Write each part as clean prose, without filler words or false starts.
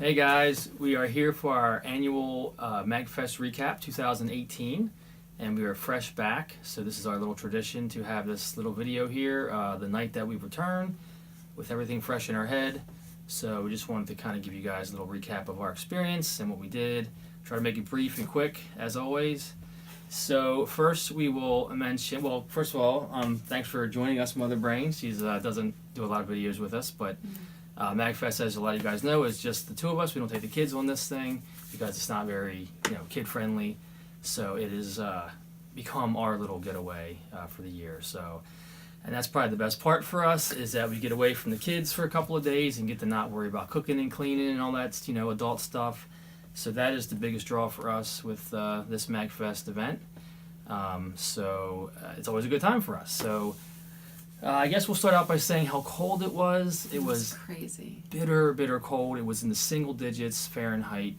Hey guys, we are here for our annual MAGFest recap 2018, and we are fresh back. So this is our little tradition to have this little video here the night that we return, with everything fresh in our head. So we just wanted to kind of give you guys a little recap of our experience and what we did. Try to make it brief and quick as always. So first we will mention, well, first of all, thanks for joining us, Mother Brains. She doesn't do a lot of videos with us, but MAGFest, as a lot of you guys know, is just the two of us. We don't take the kids on this thing because it's not very, kid friendly. So it has become our little getaway for the year. So, and that's probably the best part for us, is that we get away from the kids for a couple of days and get to not worry about cooking and cleaning and all that, adult stuff. So that is the biggest draw for us with this MAGFest event. So it's always a good time for us. So I guess we'll start out by saying how cold it was. It was crazy. Bitter cold. It was in the single digits Fahrenheit.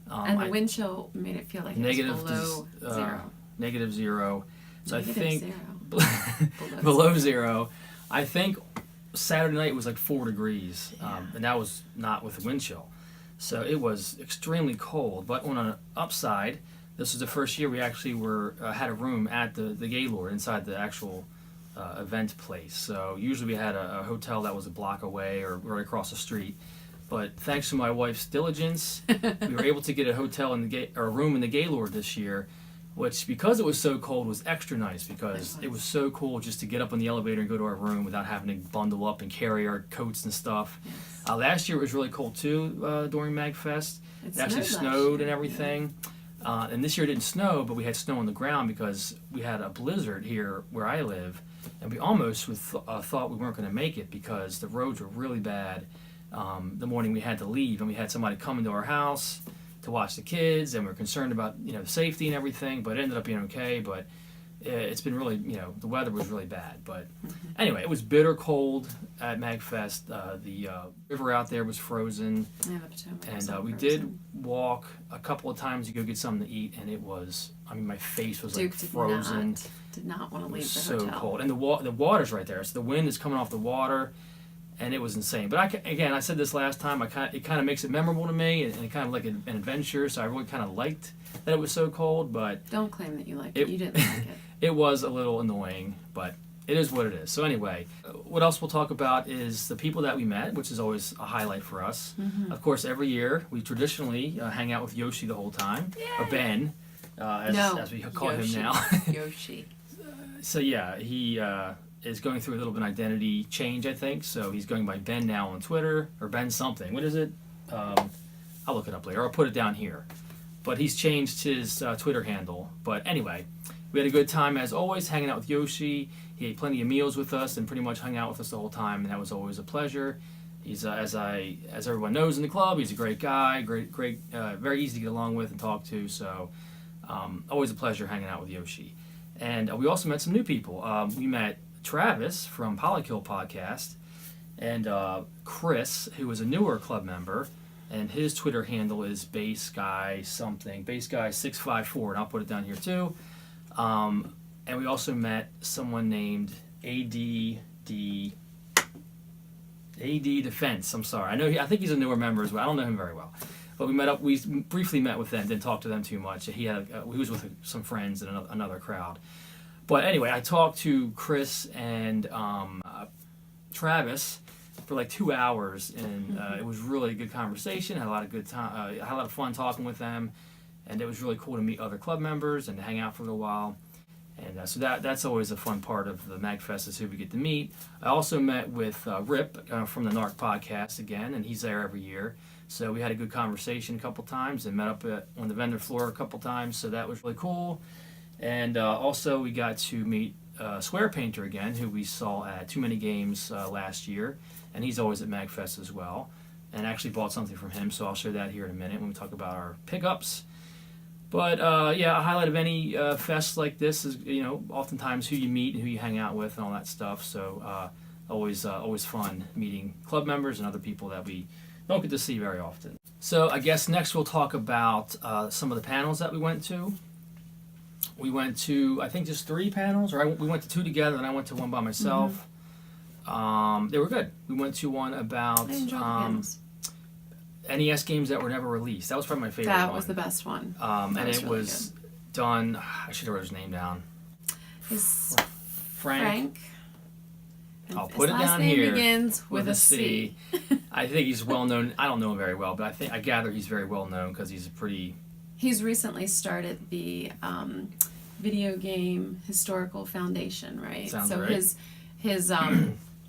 And the wind chill made it feel like it was below zero. Negative zero. So Negative I think zero. below zero. I think Saturday night was like 4 degrees, and that was not with the wind chill. So it was extremely cold. But on an upside, this was the first year we actually had a room at the Gaylord inside the actual event place. So usually we had a hotel that was a block away or right across the street. But thanks to my wife's diligence, we were able to get a hotel or a room in the Gaylord this year, which, because it was so cold, was extra nice, because it was so cool just to get up on the elevator and go to our room without having to bundle up and carry our coats and stuff. Yes. Last year it was really cold too during MAGFest. It actually snowed and everything. And this year it didn't snow, but we had snow on the ground because we had a blizzard here where I live, and we almost thought we weren't going to make it because the roads were really bad. The morning we had to leave, and we had somebody come into our house to watch the kids, and we were concerned about safety and everything, but it ended up being okay. But it's been really, the weather was really bad. But anyway, it was bitter cold at MAGFest. The river out there was frozen. Yeah, the Potomac was and so we frozen. did walk a couple of times to go get something to eat, and it was, my face was like frozen. Did not want to leave the hotel. hotel. Cold, and the water's right there. So the wind is coming off the water, and it was insane. But I said this last time. It kind of makes it memorable to me, and it kind of like an adventure. So I really kind of liked that it was so cold. But don't claim that you liked it. You didn't like it. It was a little annoying, but it is what it is. So anyway, what else we'll talk about is the people that we met, which is always a highlight for us. Of course, every year we traditionally hang out with Yoshi the whole time, or Ben, as we call him now. Yoshi. So yeah, he is going through a little bit of an identity change, I think. So he's going by Ben now on Twitter, or Ben something. What is it? I'll look it up later. I'll put it down here. But he's changed his Twitter handle. But anyway, we had a good time as always hanging out with Yoshi. He ate plenty of meals with us and pretty much hung out with us the whole time, and that was always a pleasure. He's as everyone knows in the club, he's a great guy, great, very easy to get along with and talk to. So always a pleasure hanging out with Yoshi. And we also met some new people. We met Travis from Polykill Podcast, and Chris, who is a newer club member, and his Twitter handle is baseguy654, and I'll put it down here too. And we also met someone named AD Defense. I'm sorry. I think he's a newer member as well. I don't know him very well. But we briefly met with them, didn't talk to them too much. He was with some friends and another crowd. But anyway, I talked to Chris and Travis for like 2 hours, and it was really a good conversation. Had a lot of good time. I had a lot of fun talking with them, and it was really cool to meet other club members and to hang out for a little while. And so that's always a fun part of the MAGFest, is who we get to meet. I also met with Rip from the NARC podcast again, and he's there every year. So we had a good conversation a couple times and met up on the vendor floor a couple times, so that was really cool. And also we got to meet Square Painter again, who we saw at Too Many Games last year, and he's always at MAGFest as well. And I actually bought something from him, so I'll share that here in a minute when we talk about our pickups. But a highlight of any fest like this is, oftentimes who you meet and who you hang out with and all that stuff. So always fun meeting club members and other people that we don't get to see very often. So I guess next we'll talk about some of the panels that we went to. We went to, I think, just 3 panels, or we went to 2 together, and I went to one by myself. They were good. We went to one about I enjoyed the panels. NES games that were never released. That was probably my favorite one. That was the best one. And it really was done. I should have wrote his name down. His Frank. I'll His put it last down name here. begins with a C. I think he's well known. I don't know him very well, but I gather he's very well known because he's a pretty. He's recently started the Video Game Historical Foundation, right? Sounds so right. his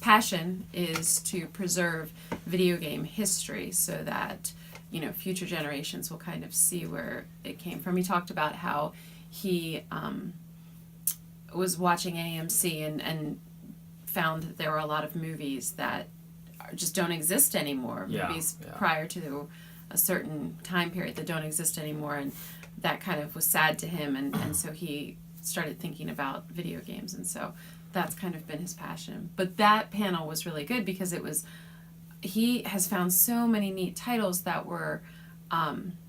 passion is to preserve video game history so that future generations will kind of see where it came from. He talked about how he was watching AMC and found that there were a lot of movies that just don't exist anymore. Movies prior to a certain time period that don't exist anymore, and that kind of was sad to him, and so he started thinking about video games, and so that's kind of been his passion. But that panel was really good because he has found so many neat titles that were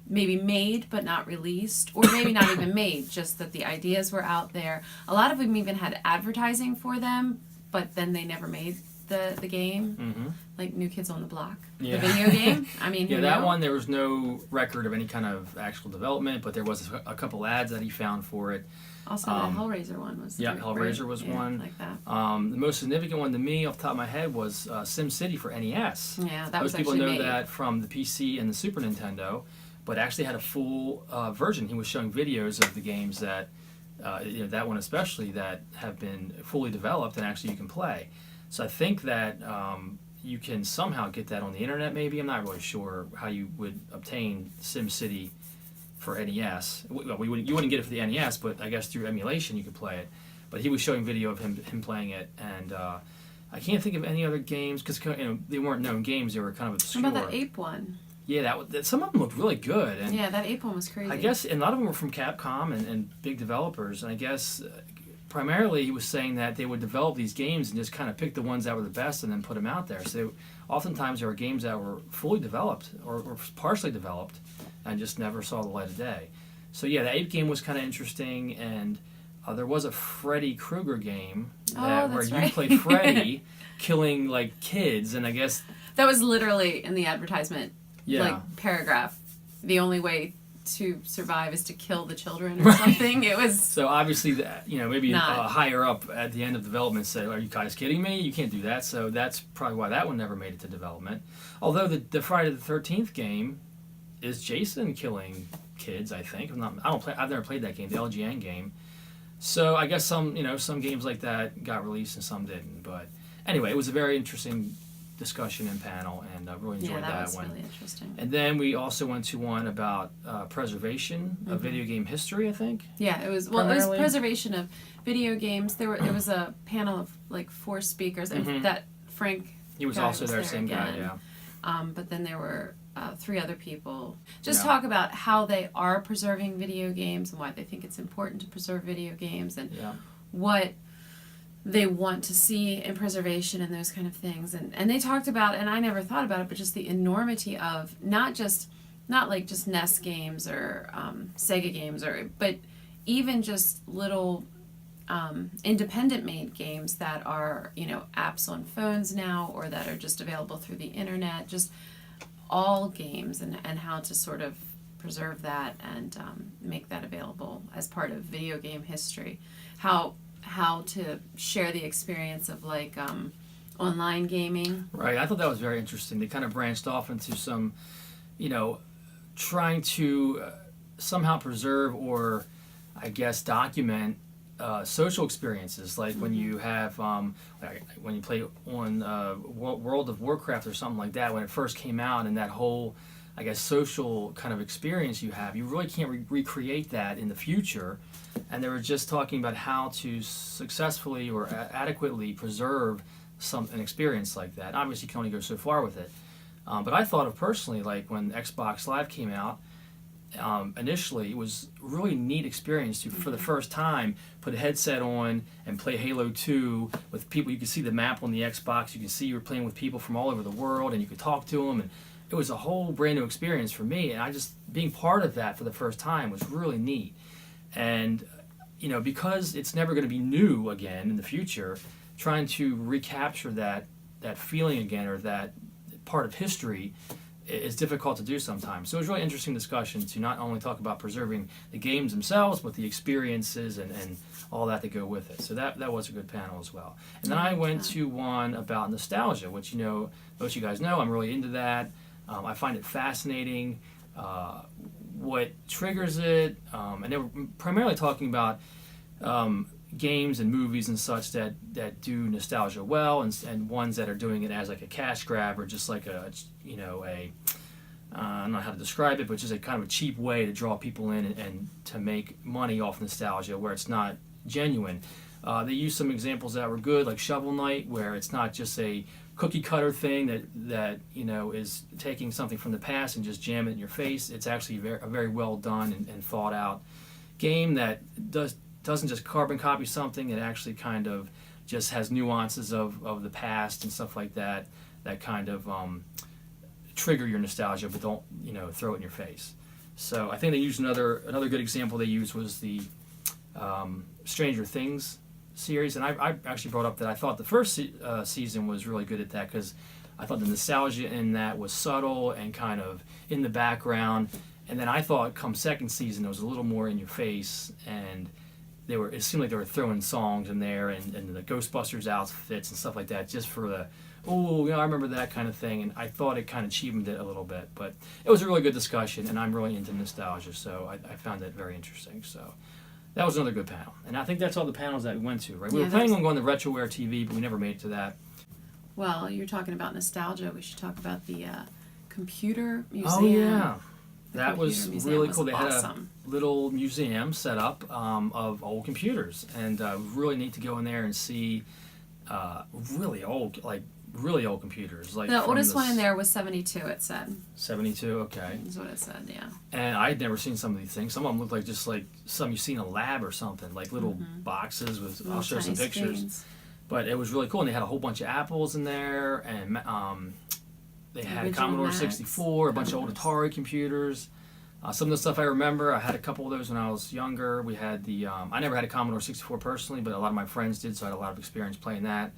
maybe made but not released, or maybe not even made, just that the ideas were out there. A lot of them even had advertising for them, but then they never made the game, like New Kids on the Block, the video game. I mean, that one, there was no record of any kind of actual development, but there was a couple ads that he found for it. Also, the Hellraiser one was Hellraiser was one. Like that. The most significant one to me, off the top of my head, was SimCity for NES. Yeah, that Most was people actually know made. that from the PC and the Super Nintendo, but actually had a full version. He was showing videos of the games that, that one especially, that have been fully developed and actually you can play. So I think that you can somehow get that on the internet. Maybe I'm not really sure how you would obtain SimCity for NES. Well, you wouldn't get it for the NES, but I guess through emulation you could play it. But he was showing video of him playing it, and I can't think of any other games because they weren't known games; they were kind of obscure. How about that Ape one? Yeah, some of them looked really good. And yeah, that Ape one was crazy. I guess, and a lot of them were from Capcom and big developers, and I guess primarily he was saying that they would develop these games and just kind of pick the ones that were the best and then put them out there. So oftentimes there were games that were fully developed or partially developed and just never saw the light of day. So yeah, the Ape game was kind of interesting, and there was a Freddy Krueger game where you played Freddy killing like kids, and I guess that was literally in the advertisement paragraph. The only way to survive is to kill the children or something. It was so obviously maybe higher up at the end of development said, "Are you guys kidding me? You can't do that." So that's probably why that one never made it to development. Although the Friday the 13th game is Jason killing kids, I think. I've never played that game, the LGN game. So I guess some games like that got released and some didn't. But anyway, it was a very interesting discussion and panel, and I really enjoyed that was one. Really interesting. And then we also went to one about preservation of video game history, I think. Yeah, it was preservation of video games. There was a panel of like 4 speakers, and that Frank. He was also there, same guy, yeah. But then there were 3 other people. Talk about how they are preserving video games and why they think it's important to preserve video games and what they want to see in preservation and those kind of things. And they talked about, and I never thought about it, but just the enormity of not like just NES games or Sega games, but even just little independent made games that are apps on phones now, or that are just available through the internet, just all games, and how to sort of preserve that and make that available as part of video game history. How to share the experience of like online gaming. Right, I thought that was very interesting. They kind of branched off into some, trying to somehow preserve or, I guess, document social experiences, like when you have when you play on World of Warcraft or something like that, when it first came out, and that whole, I guess, social kind of experience you have, you really can't recreate that in the future. And they were just talking about how to successfully or adequately preserve an experience like that. Obviously, you can only go so far with it. But I thought of personally, like when Xbox Live came out, initially it was a really neat experience to, for the first time, put a headset on and play Halo 2 with people. You could see the map on the Xbox. You could see you were playing with people from all over the world, and you could talk to them. And it was a whole brand new experience for me. And being part of that for the first time was really neat. And, because it's never going to be new again in the future, trying to recapture that feeling again, or that part of history, is difficult to do sometimes. So it was a really interesting discussion to not only talk about preserving the games themselves, but the experiences and all that go with it. So that was a good panel as well. And then I went to one about nostalgia, which, most of you guys know, I'm really into that. I find it fascinating, what triggers it, and they were primarily talking about games and movies and such that do nostalgia well, and ones that are doing it as like a cash grab or just like a I don't know how to describe it, but just a kind of a cheap way to draw people in and to make money off nostalgia where it's not genuine. They used some examples that were good, like Shovel Knight, where it's not just a cookie cutter thing that is taking something from the past and just jam it in your face. It's actually a very well done and thought out game that doesn't just carbon copy something. It actually kind of just has nuances of the past and stuff like that kind of trigger your nostalgia, but don't throw it in your face. So I think they used another good example they used was the Stranger Things series, and I actually brought up that I thought the first season was really good at that because I thought the nostalgia in that was subtle and kind of in the background, and then I thought come second season it was a little more in your face, and it seemed like they were throwing songs in there and the Ghostbusters outfits and stuff like that just for the I remember that kind of thing, and I thought it kind of cheapened it a little bit, but it was a really good discussion, and I'm really into nostalgia, so I found that very interesting. So that was another good panel, and I think that's all the panels that we went to, right? We were planning on going to RetroWare TV, but we never made it to that. Well, you're talking about nostalgia. We should talk about the computer museum. Oh yeah, that was really cool. They awesome. had a little museum set up of old computers, and really neat to go in there and see really old computers. Like the oldest one in there was 72. It said 72. Okay, that's what it said. Yeah. And I'd never seen some of these things. Some of them looked like just like some you see in a lab or something, like little boxes with. Little I'll show some pictures. Screens. But it was really cool, and they had a whole bunch of Apples in there, and they had a Commodore 64, a bunch of old Atari computers. Some of the stuff I remember, I had a couple of those when I was younger. We had I never had a Commodore 64 personally, but a lot of my friends did, so I had a lot of experience playing that.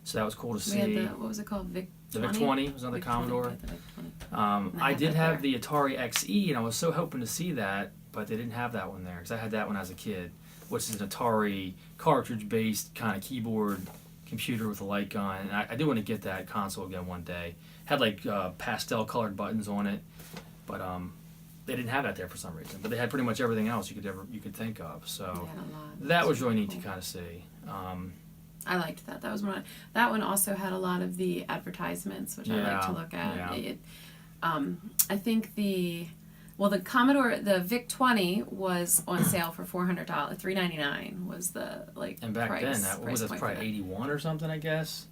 So that was cool to see. We had what was it called? The VIC 20 was another Commodore. I did have the Atari XE, and I was so hoping to see that, but they didn't have that one there, because I had that when I was a kid, which is an Atari cartridge-based kind of keyboard computer with a light gun. And I do want to get that console again one day. Had like pastel-colored buttons on it, but they didn't have that there for some reason. But they had pretty much everything else you could think of. So that was really neat to kind of see. I liked that. That was that one also had a lot of the advertisements, which I like to look at. Yeah. I think the Commodore, the VIC 20 was on sale for $400. $399 was the And back price, then, what was that? Probably 81 or something, I guess.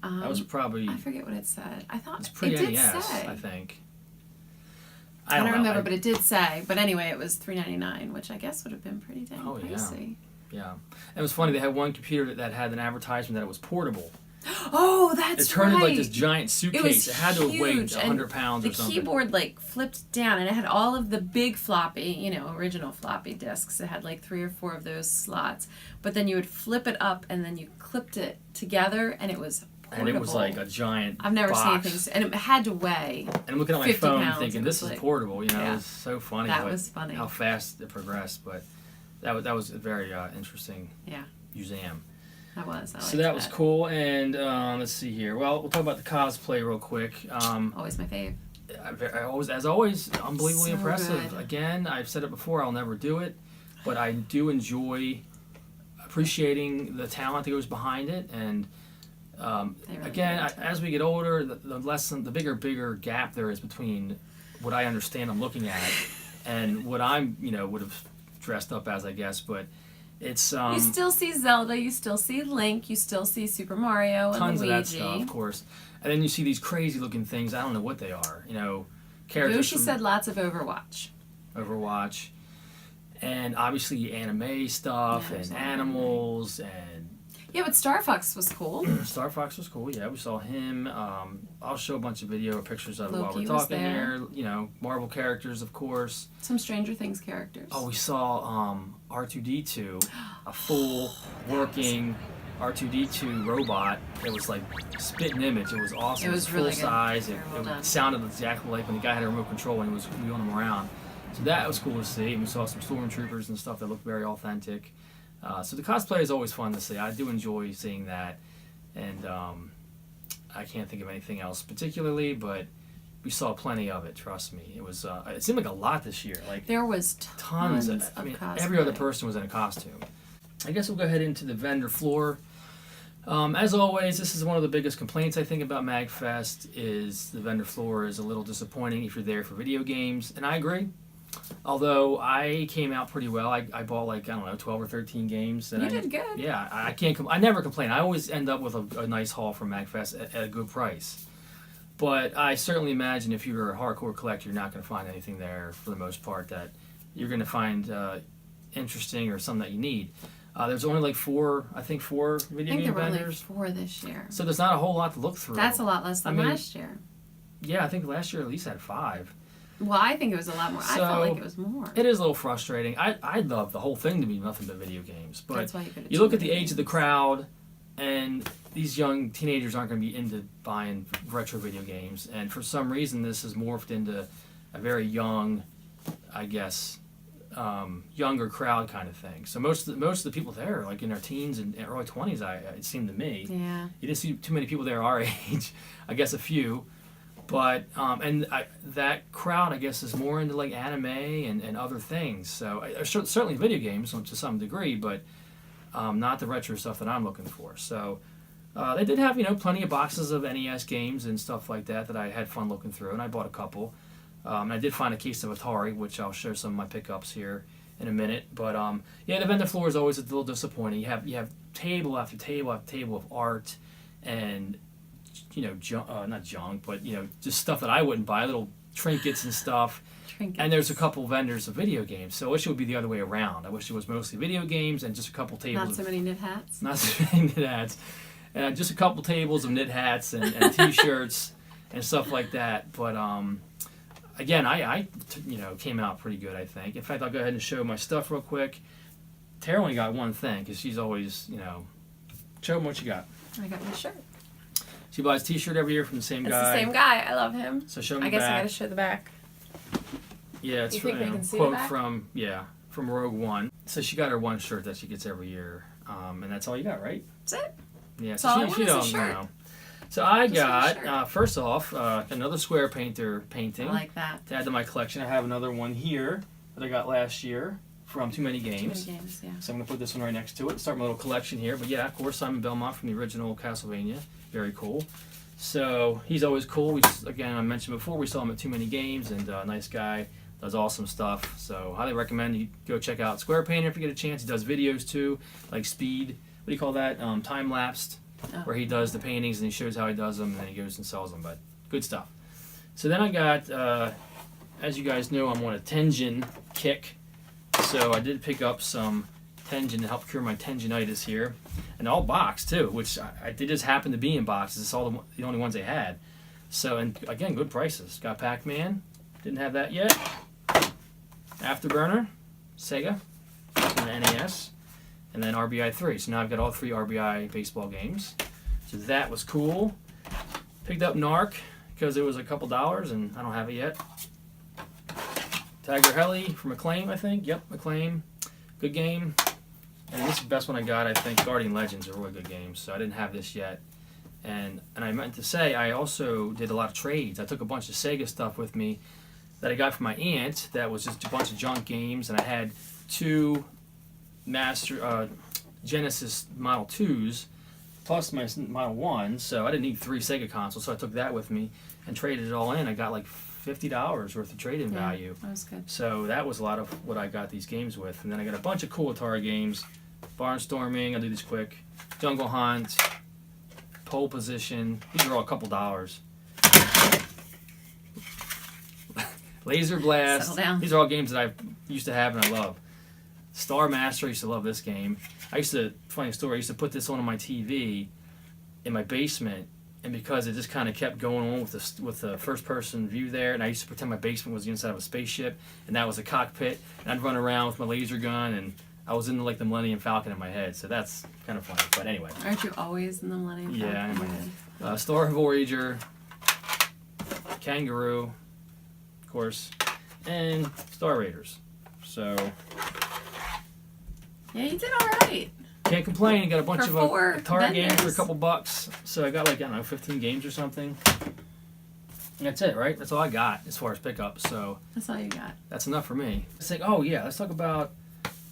That was probably. I forget what it said. I thought it's pre-NES, say. I think. I don't remember, but it did say. But anyway, it was $399, which I guess would have been pretty dang pricey. Yeah. And it was funny, they had one computer that had an advertisement that it was portable. Oh, that's right. It turned into like this giant suitcase. It had to have weighed huge, 100 pounds or something. The keyboard flipped down, and it had all of the big floppy, original floppy disks. It had 3 or 4 of those slots. But then you would flip it up, and then you clipped it together, and it was portable. And it was like a giant I've never box. seen anything, and it had to weigh. And I'm looking at my phone thinking, this is portable. It yeah. was so funny. That was funny. How fast it progressed, but that was a very interesting museum. That was. So that was cool, and let's see here. Well, we'll talk about the cosplay real quick. Always my fave. As always, unbelievably So impressive. good. Again, I've said it before, I'll never do it, but I do enjoy appreciating the talent that goes behind it, and Really again, as we get older, the bigger gap there is between what I understand I'm looking at and what I'm, would have dressed up as, I guess, but it's you still see Zelda, you still see Link, you still see Super Mario and tons Luigi. of that stuff, of course, and then you see these crazy looking things. I don't know what they are. Characters. Yoshi said lots of Overwatch, and obviously anime stuff and animals and. Yeah, but Star Fox was cool. Star Fox was cool. Yeah, we saw him. I'll show a bunch of video or pictures of it while Loki we're talking was there. here. Marvel characters, of course. Some Stranger Things characters. Oh, we saw R2-D2, a full working R2D2 robot. It was like spitting image. It was awesome. It was full really good. size. Very well It done. sounded exactly like when the guy had a remote control and he was wheeling them around. So that was cool to see. And we saw some stormtroopers and stuff that looked very authentic. So the cosplay is always fun to see. I do enjoy seeing that. And I can't think of anything else particularly, but we saw plenty of it. Trust me. It was. It seemed like a lot this year. Like There was tons. of I mean, cosplay. every other person was in a costume. I guess we'll go ahead into the vendor floor. As always, this is one of the biggest complaints I think about MAGFest is the vendor floor is a little disappointing if you're there for video games, and I agree. Although I came out pretty well, I bought like, I don't know, 12 or 13 games. And You did good. Yeah, I can't. I never complain. I always end up with a nice haul from MAGFest at a good price. But I certainly imagine if you're a hardcore collector, you're not going to find anything there for the most part that you're going to find interesting or something that you need. There's only like four video I think game there were only vendors. 4 this year. So there's not a whole lot to look through. That's a lot less than I mean, last year. Yeah, I think last year at least had 5. Well, I think it was a lot more. I felt like it was more. It is a little frustrating. I'd love the whole thing to be nothing but video games. But That's why you, you look at the age of the crowd, and these young teenagers aren't going to be into buying retro video games. And for some reason, this has morphed into a very young, I guess, younger crowd kind of thing. So most of the people there are like in their teens and early 20s. It seemed to me. Yeah. You didn't see too many people there our age. I guess a few. But that crowd, I guess, is more into like anime and other things. So certainly video games to some degree, but not the retro stuff that I'm looking for. So they did have plenty of boxes of NES games and stuff like that I had fun looking through, and I bought a couple. And I did find a case of Atari, which I'll show some of my pickups here in a minute. But yeah, the vendor floor is always a little disappointing. You have table after table after table of art and not junk, but just stuff that I wouldn't buy, little trinkets and stuff. And there's a couple vendors of video games. So I wish it would be the other way around. I wish it was mostly video games and just a couple tables. Not so many knit hats. Not so many knit hats. And just a couple tables of knit hats and T-shirts and stuff like that. But again, I came out pretty good, I think. In fact, I'll go ahead and show my stuff real quick. Tara only got one thing because she's always, show them what you got. I got my shirt. She buys a T-shirt every year from the same It's guy. the same guy. I love him. So show me I guess back. I gotta show the back. Yeah, it's You from think we can see the quote back? from Rogue One. So she got her one shirt that she gets every year, and that's all you got, right? That's it. Yeah, That's so all I she want is a don't shirt. know. So I Just want a shirt. got first off another square painter painting I like that. to add to my collection. I have another one here that I got last year from Too Many Too Games. many games, yeah. So I'm gonna put this one right next to it. Start my little collection here. But yeah, of course, Simon Belmont from the original Castlevania. Very cool. So he's always cool. Again, I mentioned before, we saw him at Too Many Games, and nice guy, does awesome stuff. So highly recommend you go check out Square Painter if you get a chance. He does videos too, like speed. What do you call that? Time lapsed, where he does the paintings and he shows how he does them, and then he goes and sells them. But good stuff. So then I got, as you guys know, I'm on a Tenjin kick. So I did pick up some Tenjin to help cure my Tenjinitis here, and all boxed too, which they just happened to be in boxes. It's all the only ones they had. So, and again, good prices. Got Pac-Man, didn't have that yet. Afterburner, Sega, and NES, and then RBI 3. So now I've got all 3 RBI baseball games. So that was cool. Picked up Narc because it was a couple dollars, and I don't have it yet. Tiger Heli from Acclaim, I think. Yep, Acclaim. Good game. And this is the best one I got, I think. Guardian Legends are a really good game, so I didn't have this yet. And I meant to say, I also did a lot of trades. I took a bunch of Sega stuff with me that I got from my aunt that was just a bunch of junk games, and I had 2 Genesis Model 2s plus my Model 1, so I didn't need 3 Sega consoles, so I took that with me and traded it all in. I got like $50 worth of trade-in value. That was good. So that was a lot of what I got these games with. And then I got a bunch of cool Atari games. Barnstorming, I'll do these quick. Jungle Hunt, Pole Position. These are all a couple dollars. Laser Blast. Settle down. These are all games that I used to have and I love. Star Master, I used to love this game. Funny story, I used to put this on my TV in my basement, and because it just kind of kept going on with the first-person view there, and I used to pretend my basement was the inside of a spaceship, and that was a cockpit, and I'd run around with my laser gun, and I was in like the Millennium Falcon in my head, so that's kind of funny. But anyway. Aren't you always in the Millennium Falcon? Yeah, I know. Star Voyager, Kangaroo, of course, and Star Raiders. So Yeah, you did all right. can't complain. Got a bunch For of 4 Atari games for a vendors. couple bucks. So I got like, I don't know, 15 games or something. And that's it, right? That's all I got as far as pickups. So That's all you got. that's enough for me. It's like, oh yeah, let's talk about.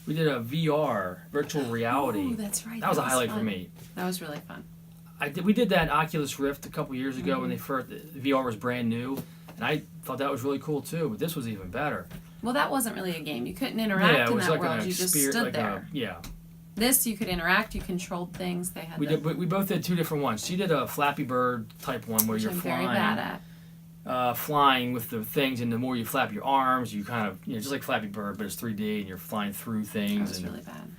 We did a VR, virtual reality. Oh, that's right. That was a highlight fun. for me. That was really fun. We did that Oculus Rift a couple years ago when the VR was brand new, and I thought that was really cool too. But this was even better. Well, that wasn't really a game. You couldn't interact Yeah, it in was that like world. a You just spirit, stood like there. yeah. This, you could interact. You controlled things. They had We both did 2 different ones. She did a Flappy Bird type one where which you're I'm flying, very bad at. flying with the things, and the more you flap your arms, you kind of just like Flappy Bird, but it's 3D, and you're flying through That things. was And really bad.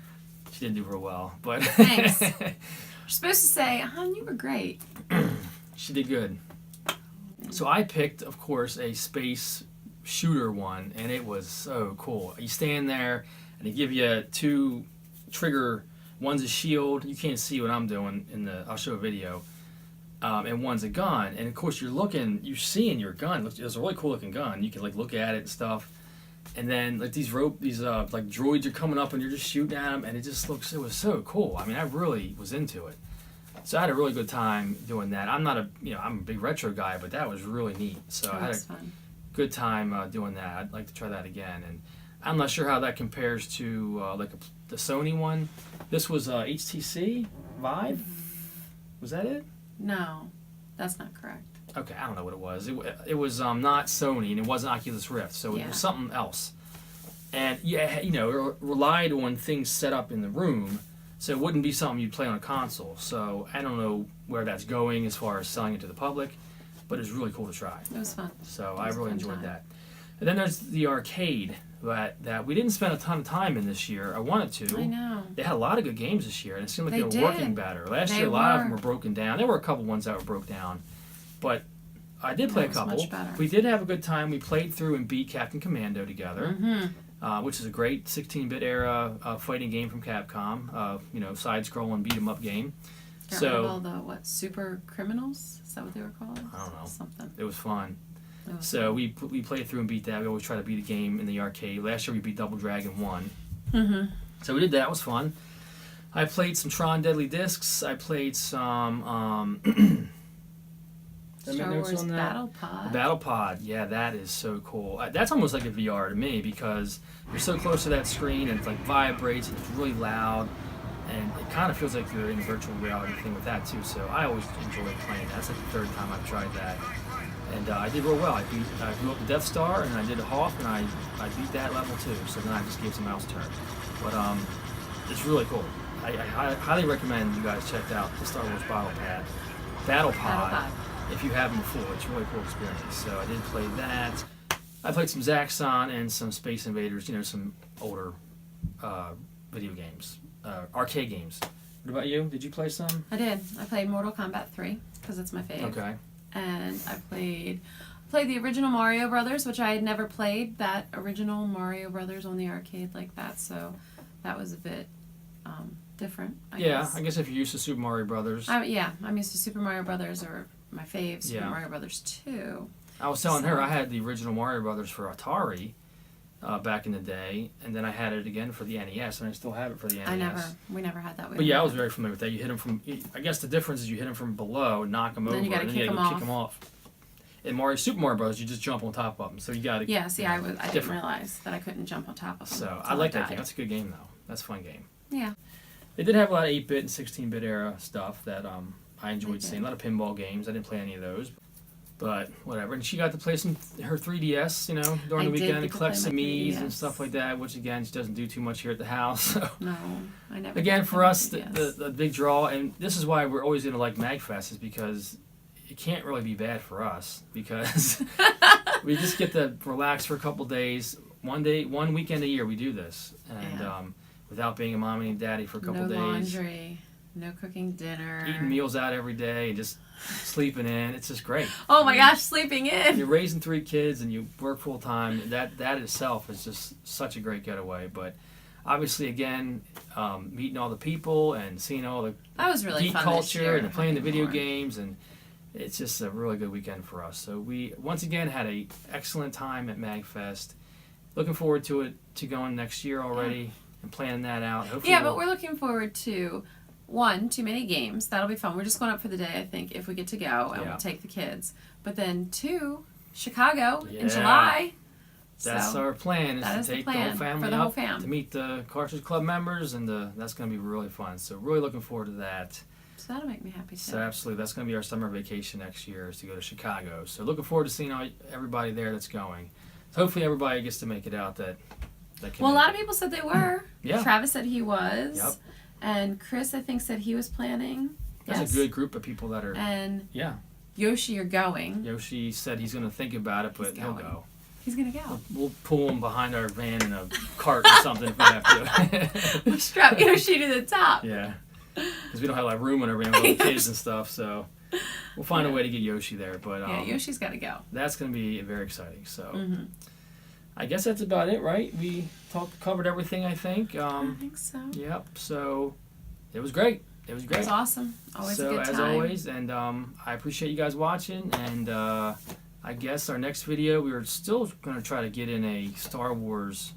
she didn't do real well, but Thanks. You're supposed to say, "Hon, you were great." she did good. So I picked, of course, a space shooter one, and it was so cool. You stand there, and they give you 2 trigger. One's a shield. You can't see what I'm doing I'll show a video. And one's a gun. And of course, you're seeing your gun. It's a really cool looking gun. You can like look at it and stuff. And then like these like droids are coming up, and you're just shooting at them, and it was so cool. I mean, I really was into it. So I had a really good time doing that. I'm a big retro guy, but that was really neat. So I had a fun. good time doing that. I'd like to try that again. And I'm not sure how that compares to the Sony one. This was HTC Vive. Was that it? No, that's not correct. Okay, I don't know what it was. It was not Sony, and it wasn't Oculus Rift, so it Yeah. was something else. And yeah, it relied on things set up in the room, so it wouldn't be something you'd play on a console. So I don't know where that's going as far as selling it to the public, but it was really cool to try. It was fun. So It I was a really fun enjoyed time. that. And then there's the arcade that we didn't spend a ton of time in this year. I wanted to. I know. They had a lot of good games this year, and it seemed like They they were working did. better. Last They year, a lot of were. them were broken down. There were a couple ones that were broke down, but I did play a That was couple. much better. We did have a good time. We played through and beat Captain Commando together, Mm-hmm. which is a great 16-bit era fighting game from Capcom. Side-scrolling beat-em-up game. Got rid of all the super criminals? Is that what they were called? I don't know. Something. It was fun. It was So we played through and beat that. We always try to beat a game in the arcade. Last year we beat Double Dragon 1. Mm-hmm. So we did that. It was fun. I played some Tron Deadly Discs. I played some... Did I make Star notes Wars on that? Battle Pod. Battle Pod. Yeah, that is so cool. That's almost like a VR to me because you're so close to that screen and it like vibrates and it's really loud. And it kind of feels like you're in a virtual reality thing with that too. So I always enjoy playing that. That's like the 3rd time I've tried that. And I did real well. I blew up the Death Star, and I did a Hoth, and I beat that level too. So then I just gave some mouse turn. But it's really cool. I highly recommend you guys check out the Star Wars Battle Pod. If you haven't before. It's a really cool experience. So I did play that. I played some Zaxxon and some Space Invaders. Some older video games, arcade games. What about you? Did you play some? I did. I played Mortal Kombat 3 because it's my fave. Okay. And I played the original Mario Brothers, which I had never played that original Mario Brothers on the arcade like that, so that was a bit different. I guess. I guess if you're used to Super Mario Brothers. I'm used to Super Mario Brothers or my fave, Super Mario Brothers 2. I was telling her I had the original Mario Brothers for Atari back in the day, and then I had it again for the NES, and I still have it for the NES. We never had that. But yeah, I was very familiar with that. You hit them from, I guess the difference is you hit them from below, knock them over, Then you gotta and then kick you them gotta go off. kick them off. In Super Mario Bros., you just jump on top of them, so you gotta. Yeah, see, I didn't different. realize that I couldn't jump on top of them. So I until like that died. game. That's a good game though. That's a fun game. Yeah. They did have a lot of 8-bit and 16-bit era stuff that I enjoyed They did. seeing. A lot of pinball games. I didn't play any of those. But whatever. And she got to play her 3DS, during the I did weekend get and to collect play some my Mii's 3DS. and stuff like that, which again, she doesn't do too much here at the house. So. No, I never. Again, did for play us, 3DS. the big draw, and this is why we're always going to like MAGFest, is because it can't really be bad for us because we just get to relax for a couple days. One weekend a year we do this. And Yeah. without being a mommy and daddy for a couple no days. laundry, no cooking dinner, Eating meals out every day and just sleeping in. It's just great. Oh my gosh, sleeping in. You're raising 3 kids and you work full time. That itself is just such a great getaway. But obviously, again, meeting all the people and seeing all the That was really geek fun this culture year, and playing the video more. games, and it's just a really good weekend for us. So we once again had a excellent time at MAGFest. Looking forward to going next year already and planning that out. Hopefully Yeah, but we're looking forward to one, too many games. That'll be fun. We're just going up for the day, I think, if we get to go, and Yeah. we'll take the kids. But then two, Chicago in Yeah. July. That's So our plan, is that to is the take the plan whole family for the whole up fam. to meet the Cartridge Club members, and that's going to be really fun. So really looking forward to that. So that'll make me happy too. So absolutely, that's going to be our summer vacation next year, is to go to Chicago. So looking forward to seeing everybody there that's going. So hopefully everybody gets to make it out that can. Well, a make lot of it. people said they were. Yeah. Travis said he was. Yep. And Chris, I think, said he was planning. That's Yes. a good group of people that are. And Yeah. Yoshi, you're going. Yoshi said he's going to think about it, but He's he'll going. go. He's going to go. We'll pull him behind our van in a cart or something if we have to. We'll strap Yoshi to the top. Yeah. Because we don't have like room in our van with all the kids and stuff, so we'll find a way to get Yoshi there. But Yeah, Yoshi's got to go. that's going to be very exciting. So Mm-hmm. I guess that's about it, right? We covered everything, I think. I think so. Yep. So it was great. It was It great. was awesome. Always so a good time. as always, and I appreciate you guys watching. And I guess our next video, we were still going to try to get in a Star Wars.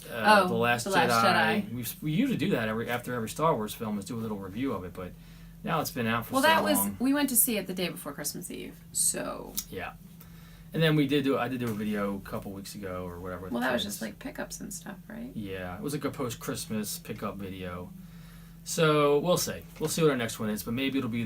The Last Jedi. We usually do that after every Star Wars film, is do a little review of it. But now it's been out for Well, so that long. was, we went to see it the day before Christmas Eve. So, Yeah. And then I did do a video a couple weeks ago or whatever. with well, the that was kids. just like pickups and stuff, right? Yeah, it was like a post-Christmas pickup video. So we'll see. We'll see what our next one is, but maybe it'll be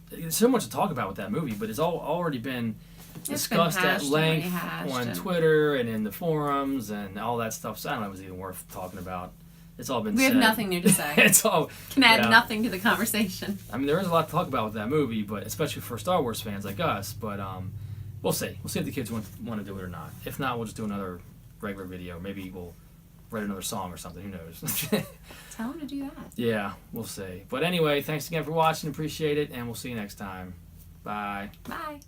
there's so much to talk about with that movie, but it's already been discussed at hashed and length rehashed on and- Twitter and in the forums and all that stuff. So I don't know if it's even worth talking about. It's all been We said. have nothing new to say. It's all. Can add yeah. nothing to the conversation. I mean, there is a lot to talk about with that movie, but especially for Star Wars fans like us. But we'll see. We'll see if the kids want to do it or not. If not, we'll just do another regular video. Maybe we'll write another song or something. Who knows? Tell them to do that. Yeah, we'll see. But anyway, thanks again for watching. Appreciate it, and we'll see you next time. Bye. Bye.